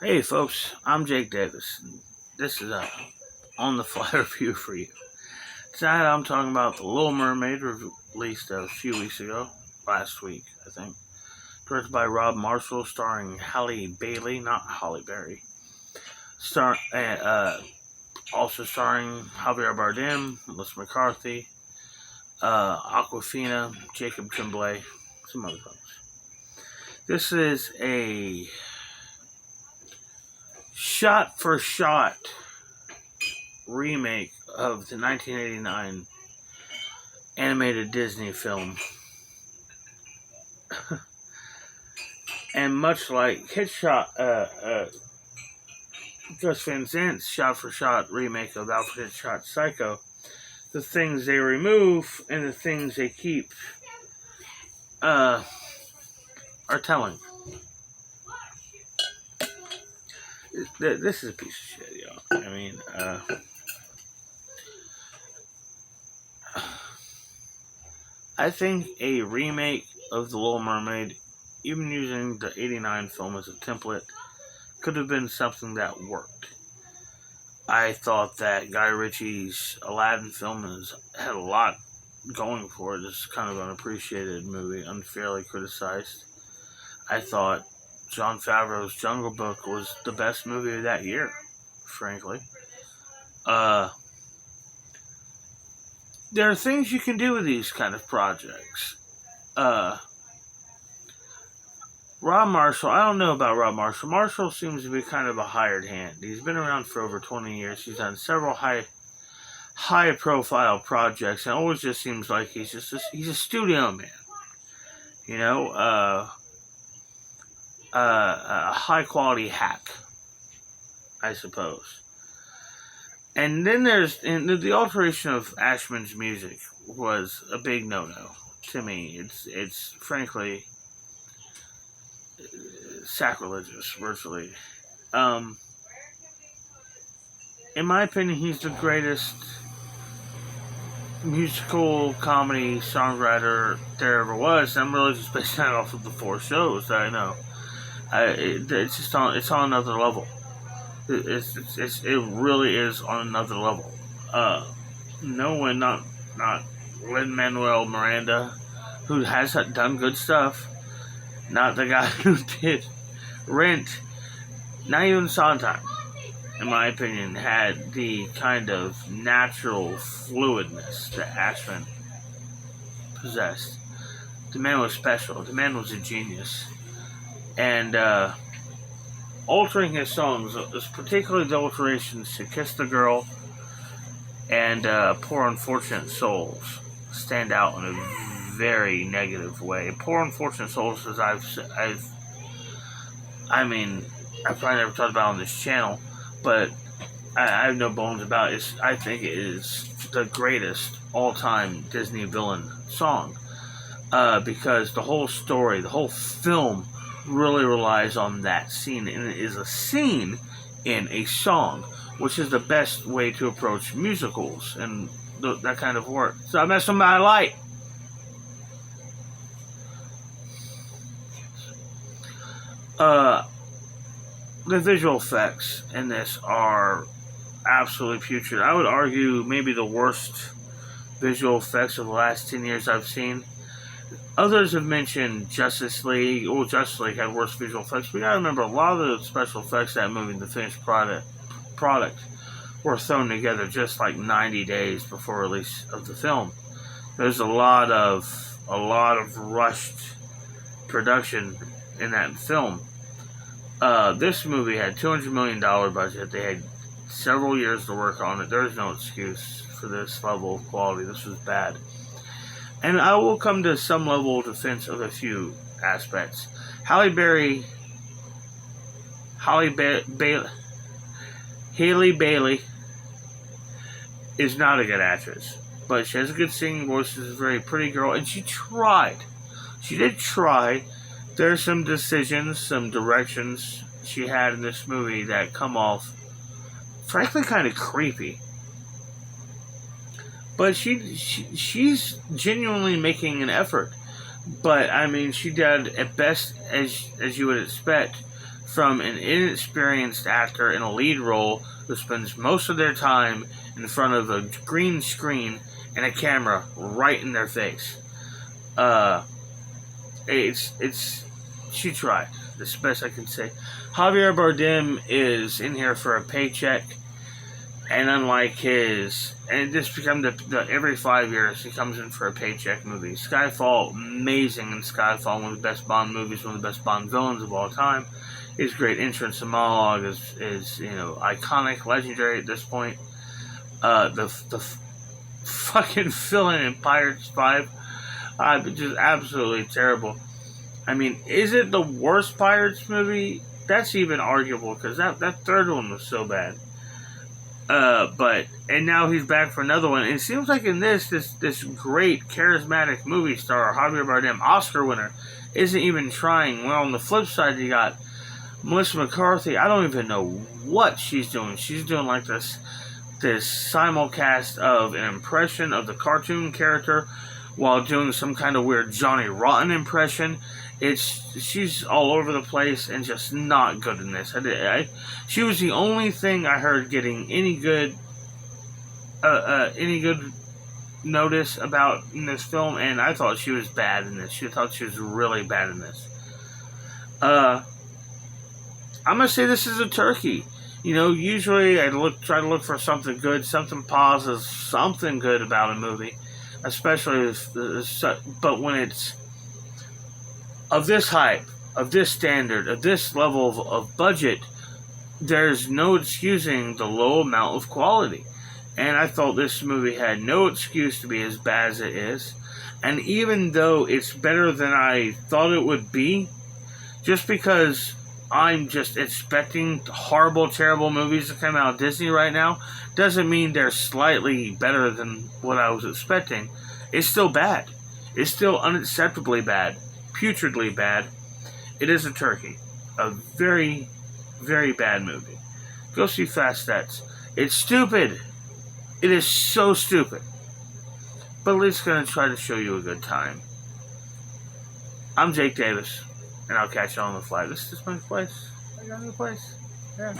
Hey folks, I'm Jake Davis. This is a on the fly review for you. Tonight I'm talking about The Little Mermaid, released a few weeks ago, last week I think. Directed by Rob Marshall, starring Halle Bailey, not Holly Berry. Also starring Javier Bardem, Melissa McCarthy, Aquafina, Jacob Tremblay, some other folks. This is a shot-for-shot remake of the 1989 animated Disney film. And much like Gus Van Sant's shot-for-shot remake of Alfred Hitchcock's Psycho, the things they remove and the things they keep are telling. This is a piece of shit, y'all. I mean, I think a remake of The Little Mermaid, even using the 89 film as a template, could have been something that worked. I thought that Guy Ritchie's Aladdin film had a lot going for it. It's kind of an unappreciated movie, unfairly criticized. I thought Jon Favreau's Jungle Book was the best movie of that year, frankly. There are things you can do with these kind of projects. Rob Marshall, I don't know about Rob Marshall. Marshall seems to be kind of a hired hand. He's been around for over 20 years. He's done several high profile projects, and it always just seems like he's a studio man. You know, a high quality hack, I suppose. And then the alteration of Ashman's music was a big no to me. It's frankly sacrilegious, virtually. In my opinion, he's the greatest musical comedy songwriter there ever was. I'm really just basing that off of the 4 shows that I know. It's on another level. It really is on another level. No one, not Lin-Manuel Miranda, who has done good stuff. Not the guy who did Rent. Not even Sondheim, in my opinion, had the kind of natural fluidness that Ashman possessed. The man was special. The man was a genius. And altering his songs, particularly the alterations to Kiss the Girl and Poor Unfortunate Souls, stand out in a very negative way. Poor Unfortunate Souls, as I've probably never talked about on this channel, but I have no bones about it. I think it is the greatest all-time Disney villain song, because the whole story, the whole film, really relies on that scene, and it is a scene in a song, which is the best way to approach musicals and that kind of work. So I met somebody I like. The visual effects in this are absolutely putrid. I would argue maybe the worst visual effects of the last 10 years I've seen. Others have mentioned Justice League. Well, Justice League had worse visual effects. We gotta remember, a lot of the special effects of that movie, the finished product, were thrown together just like 90 days before release of the film. There's a lot of rushed production in that film. This movie had $200 million budget. They had several years to work on it. There's no excuse for this level of quality. This was bad. And I will come to some level of defense of a few aspects. Halle Bailey is not a good actress, but she has a good singing voice. She's a very pretty girl, and she tried. She did try. There's some decisions, some directions she had in this movie that come off, frankly, kind of creepy. But she's genuinely making an effort. But I mean, she did at best, as you would expect from an inexperienced actor in a lead role who spends most of their time in front of a green screen and a camera right in their face. Uh, it's she tried. That's the best I can say. Javier Bardem is in here for a paycheck, and unlike his, and this becomes every 5 years he comes in for a paycheck movie. Skyfall, amazing in Skyfall, one of the best Bond movies, one of the best Bond villains of all time. His great entrance and monologue is iconic, legendary at this point. The fucking villain in Pirates 5, just absolutely terrible. I mean, is it the worst Pirates movie? That's even arguable, because that third one was so bad. And now he's back for another one. And it seems like in this great charismatic movie star, Javier Bardem, Oscar winner, isn't even trying. Well, on the flip side, you got Melissa McCarthy. I don't even know what she's doing. She's doing like this simulcast of an impression of the cartoon character while doing some kind of weird Johnny Rotten impression. She's all over the place and just not good in this. She was the only thing I heard getting any good notice about in this film, and I thought she was bad in this. She thought she was really bad in this. I'm gonna say this is a turkey. Usually I try to look for something good, something positive, something good about a movie, especially but when it's of this hype, of this standard, of this level of budget, there's no excusing the low amount of quality. And I thought this movie had no excuse to be as bad as it is. And even though it's better than I thought it would be, just because I'm just expecting horrible, terrible movies to come out of Disney right now, doesn't mean they're slightly better than what I was expecting. It's still bad. It's still unacceptably bad. Putridly bad. It is a turkey. A very, very bad movie. Go see Fast Stats. It's stupid. It is so stupid. But at least going to try to show you a good time. I'm Jake Davis, and I'll catch you on the fly. This is my place. I got a new place. Yeah.